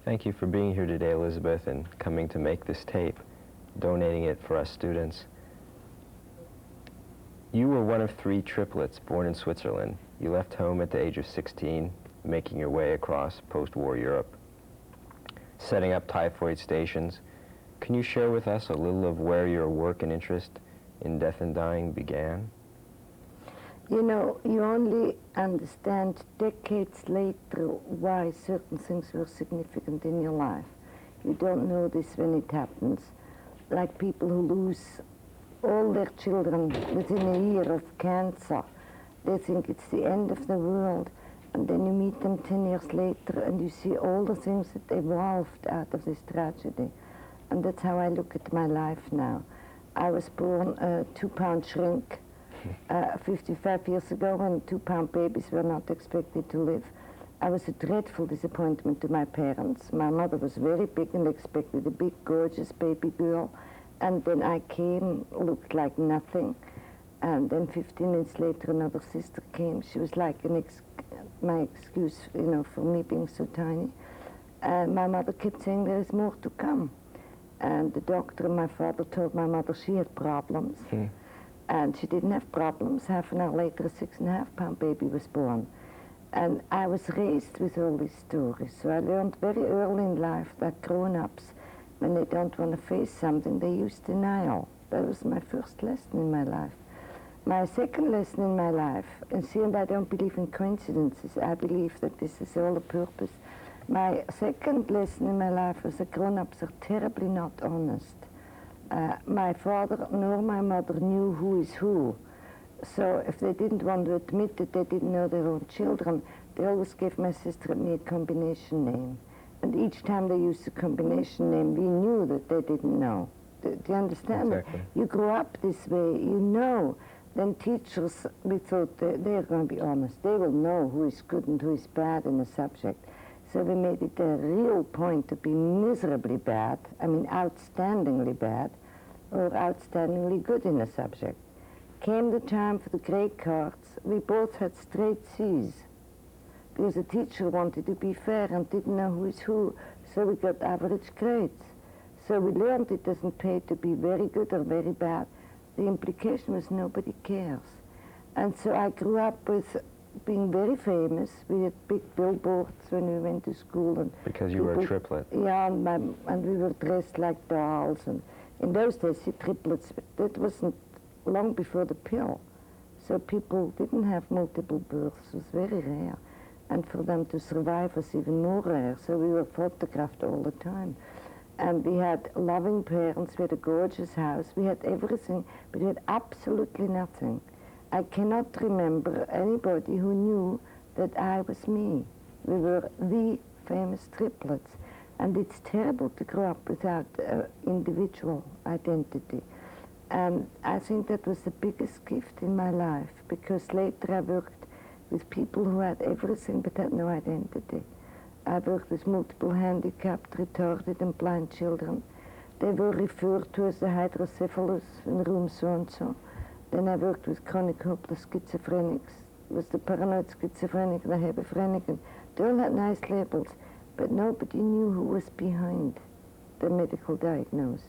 Thank you for being here today, Elisabeth, and coming to make this tape, donating it for us students. You were one of 3 triplets born in Switzerland. You left home at the age of 16, making your way across post-war Europe, setting up typhoid stations. Can you share with us a little of where your work and interest in death and dying began? You know, you only understand decades later why certain things were significant in your life. You don't know this when it happens. Like people who lose all their children within a year of cancer. They think it's the end of the world, and then you meet them 10 years later and you see all the things that evolved out of this tragedy. And that's how I look at my life now. I was born a 2-pound shrink 55 years ago when 2-pound babies were not expected to live. I was a dreadful disappointment to my parents. My mother was very big and expected a big, gorgeous baby girl. And then I came, looked like nothing. And then 15 minutes later, another sister came. She was like my excuse, you know, for me being so tiny. And my mother kept saying, there is more to come. And the doctor and my father told my mother she had problems. And she didn't have problems. Half an hour later, a 6.5-pound baby was born. And I was raised with all these stories. So I learned very early in life that grown-ups, when they don't want to face something, they use denial. That was my first lesson in my life. My second lesson in my life, and see, and I don't believe in coincidences, I believe that this is all a purpose. My second lesson in my life was that grown-ups are terribly not honest. My father nor my mother knew who is who. So if they didn't want to admit that they didn't know their own children, they always gave my sister and me a combination name. And each time they used a combination name, we knew that they didn't know. Do you understand? Exactly. You grow up this way, you know. Then teachers, we thought they're going to be honest. They will know who is good and who is bad in a subject. So we made it a real point to be miserably bad, I mean outstandingly bad, or outstandingly good in a subject. Came the time for the grade cards, we both had straight C's, because the teacher wanted to be fair and didn't know who is who, so we got average grades. So we learned it doesn't pay to be very good or very bad. The implication was nobody cares. And so I grew up with being very famous. We had big billboards when we went to school. And because you were a triplet. Yeah, and we were dressed like dolls. And in those days, the triplets, that wasn't long before the pill. So people didn't have multiple births. It was very rare. And for them to survive was even more rare. So we were photographed all the time. And we had loving parents, we had a gorgeous house, we had everything, but we had absolutely nothing. I cannot remember anybody who knew that I was me. We were the famous triplets. And it's terrible to grow up without individual identity. And I think that was the biggest gift in my life, because later I worked with people who had everything but had no identity. I worked with multiple handicapped, retarded and blind children. They were referred to as the hydrocephalus in room so-and-so. Then I worked with chronic hopeless schizophrenics, with the paranoid schizophrenic and the hebephrenic, and they all had nice labels, but nobody knew who was behind the medical diagnosis.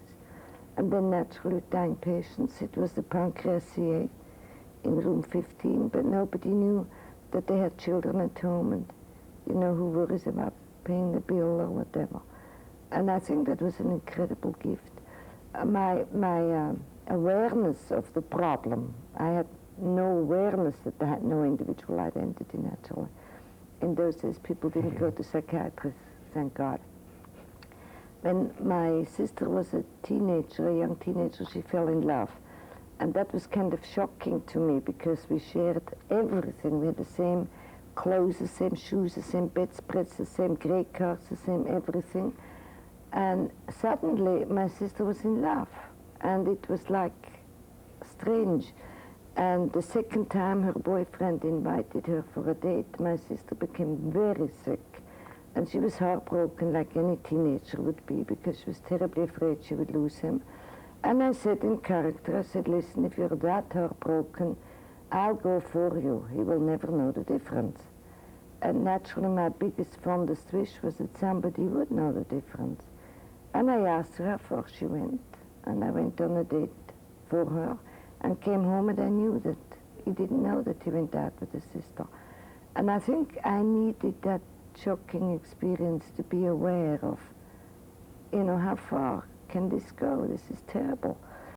And then naturally dying patients, it was the pancreas-CA in room 15, but nobody knew that they had children at home and you know, who worries about paying the bill or whatever. And I think that was an incredible gift. My awareness of the problem, I had no awareness that I had no individual identity, naturally. In those days, people didn't go to psychiatrists, thank God. When my sister was a teenager, a young teenager, she fell in love. And that was kind of shocking to me because we shared everything. We had the same clothes, the same shoes, the same bedspreads, the same grey cards, the same everything. And suddenly my sister was in love. And it was like strange. And the second time her boyfriend invited her for a date, my sister became very sick. And she was heartbroken like any teenager would be because she was terribly afraid she would lose him. And I said in character, I said, listen, if you're that heartbroken, I'll go for you. He will never know the difference. And naturally, my biggest, fondest wish was that somebody would know the difference. And I asked her how far she went, and I went on a date for her, and came home and I knew that he didn't know that he went out with his sister. And I think I needed that shocking experience to be aware of, how far can this go? This is terrible.